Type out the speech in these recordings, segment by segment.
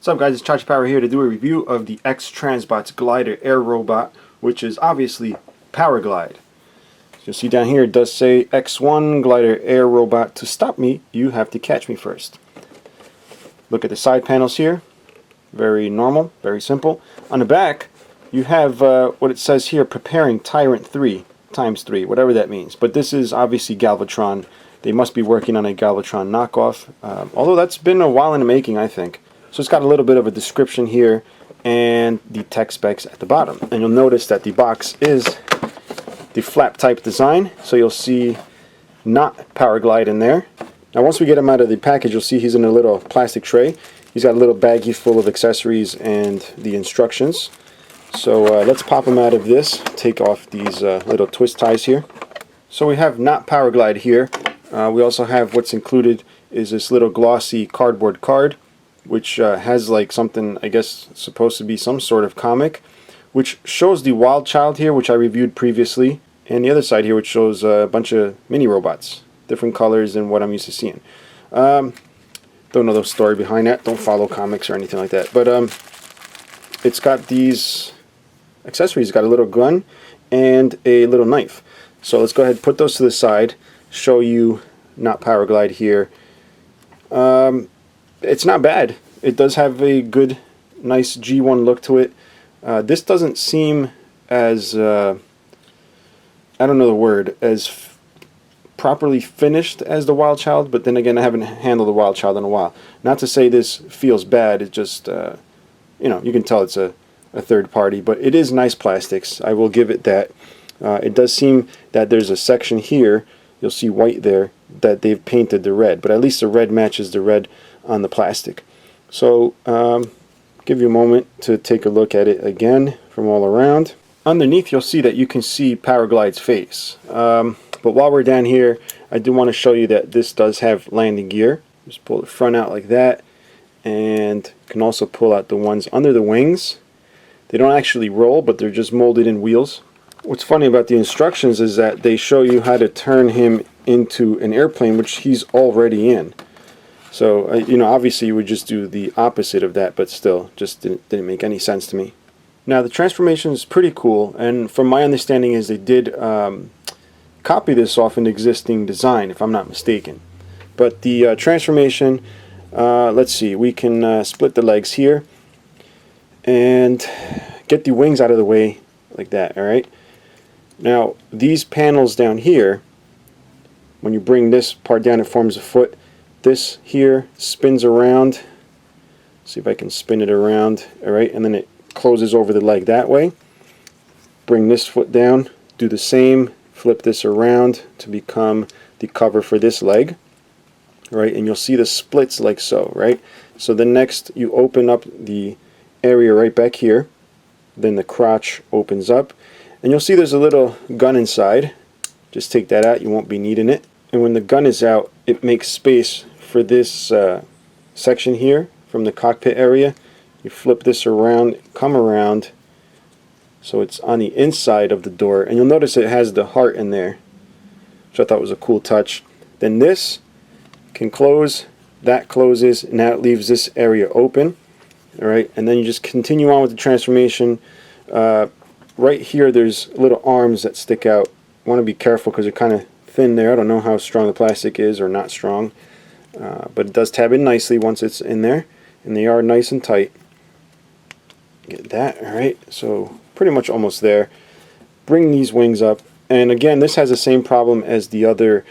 What's up guys, it's Chachi Power here to do a review of the X-Transbots Glider air robot, which is obviously Powerglide. You'll see down here it does say X1 Glider air robot. To stop me, you have to catch me first. Look at the side panels here. Very normal, very simple. On the back, you have what it says here, preparing Tyrant 3 times 3, whatever that means. But this is obviously Galvatron. They must be working on a Galvatron knockoff, although that's been a while in the making, I think. So it's got a little bit of a description here and the tech specs at the bottom. And you'll notice that the box is the flap type design, so you'll see not Powerglide in there. Now once we get him out of the package, you'll see he's in a little plastic tray. He's got a little baggie full of accessories and the instructions. So let's pop him out of this, take off these little twist ties here. So we have not Powerglide here. We also have what's included is this little glossy cardboard card, which has like something, I guess, supposed to be some sort of comic, which shows the Wild Child here, which I reviewed previously, and the other side here, which shows a bunch of mini robots, different colors than what I'm used to seeing. Don't know the story behind that, don't follow comics or anything like that, but it's got these accessories. It's got a little gun and a little knife. So let's go ahead and put those to the side, show you not Powerglide here. It's not bad. It does have a good, nice G1 look to it. This doesn't seem as, I don't know the word, as properly finished as the Wild Child, but then again I haven't handled the Wild Child in a while. Not to say this feels bad, it just, you know, you can tell it's a third party, but it is nice plastics. I will give it that. It does seem that there's a section here, you'll see white there, that they've painted the red, but at least the red matches the red on the plastic. So give you a moment to take a look at it again from all around. Underneath you'll see that you can see Powerglide's face. But while we're down here, I do want to show you that this does have landing gear. Just pull the front out like that, and you can also pull out the ones under the wings. They don't actually roll, but they're just molded in wheels. What's funny about the instructions is that they show you how to turn him into an airplane, which he's already in. So, you know, obviously you would just do the opposite of that, but still, just didn't make any sense to me. Now, the transformation is pretty cool, and from my understanding is they did copy this off an existing design, if I'm not mistaken. But the transformation, let's see, we can split the legs here and get the wings out of the way like that, alright? Now, these panels down here, when you bring this part down, it forms a foot. This here spins around. See if I can spin it around. Alright, and then it closes over the leg that way. Bring this foot down, do the same, flip this around to become the cover for this leg. Right, and you'll see the splits like so, right? So then next you open up the area right back here. Then the crotch opens up. And you'll see there's a little gun inside. Just take that out, you won't be needing it. And when the gun is out, it makes space for this section here from the cockpit area. You flip this around, come around, so it's on the inside of the door, and you'll notice it has the heart in there, which I thought was a cool touch. Then this can close, that closes, and now it leaves this area open. Alright, and then you just continue on with the transformation. Right here there's little arms that stick out. Want to be careful because they're kind of thin there. I don't know how strong the plastic is or not strong, but it does tab in nicely once it's in there, and they are nice and tight. Get that, alright, so pretty much almost there. Bring these wings up, and again this has the same problem as the other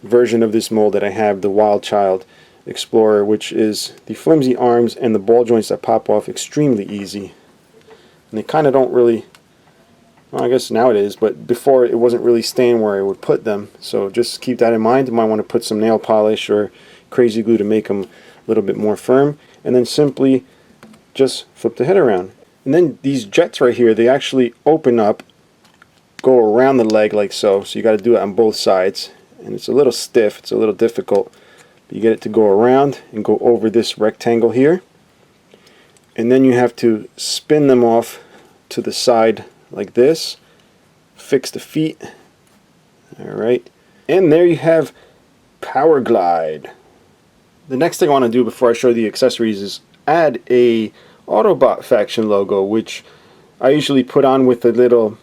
version of this mold that I have, the Wild Child Explorer, which is the flimsy arms and the ball joints that pop off extremely easy. And they kind of don't really, well, I guess now it is, but before it wasn't really staying where I would put them. So just keep that in mind. You might want to put some nail polish or crazy glue to make them a little bit more firm. And then simply just flip the head around. And then these jets right here, they actually open up, go around the leg like so. So you got to do it on both sides. And it's a little stiff, it's a little difficult. But you get it to go around and go over this rectangle here. And then you have to spin them off to the side like this, fix the feet, alright, and there you have Powerglide. The next thing I want to do before I show the accessories is add a Autobot faction logo, which I usually put on with a little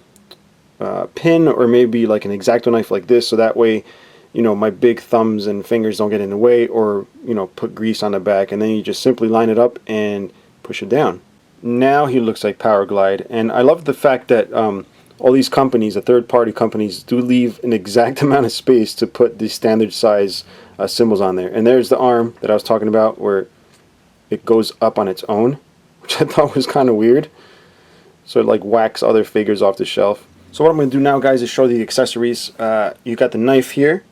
pin or maybe like an X-Acto knife like this, so that way, you know, my big thumbs and fingers don't get in the way, or, you know, put grease on the back, and then you just simply line it up and push it down. Now he looks like Powerglide, and I love the fact that all these companies, the third-party companies, do leave an exact amount of space to put the standard size symbols on there. And there's the arm that I was talking about, where it goes up on its own, which I thought was kind of weird. So it like whacks other figures off the shelf. So what I'm going to do now, guys, is show the accessories. You got the knife here,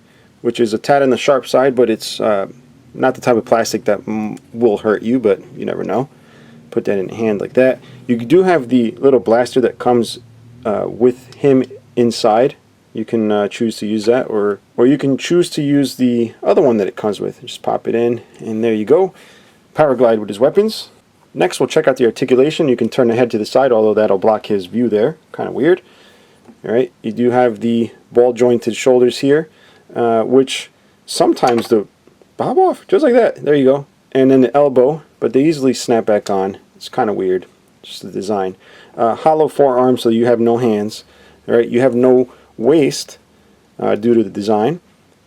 which is a tad on the sharp side, but it's not the type of plastic that will hurt you, but you never know. Put that in the hand like that. You do have the little blaster that comes with him inside. You can choose to use that, or you can choose to use the other one that it comes with. Just pop it in, and there you go. Powerglide with his weapons. Next, we'll check out the articulation. You can turn the head to the side, although that'll block his view there. Kind of weird. Alright, you do have the ball jointed shoulders here, which sometimes the bob off, just like that. There you go. And then the elbow, but they easily snap back on. It's kind of weird, just the design. Hollow forearm, so you have no hands. Alright, you have no waist due to the design.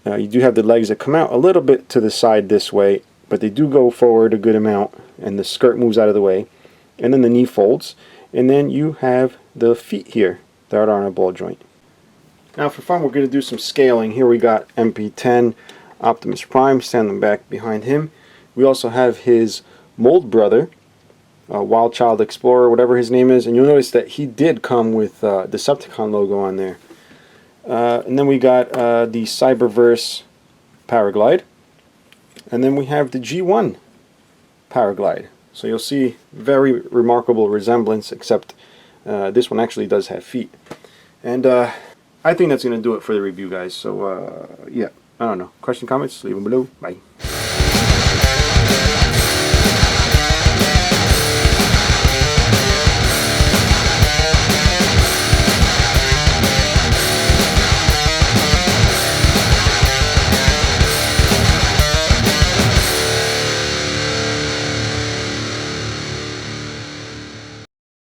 You do have the legs that come out a little bit to the side this way, but they do go forward a good amount, and the skirt moves out of the way. And then the knee folds, and then you have the feet here that are on a ball joint. Now for fun, we're going to do some scaling. Here we got MP10 Optimus Prime standing back behind him. We also have his mold brother, Wild Child Explorer, whatever his name is, and you'll notice that he did come with Decepticon logo on there. And then we got the Cyberverse Powerglide, and then we have the G1 Powerglide. So you'll see very remarkable resemblance, except this one actually does have feet. And I think that's going to do it for the review, guys. So yeah, I don't know. Question, comments, leave them below. Bye.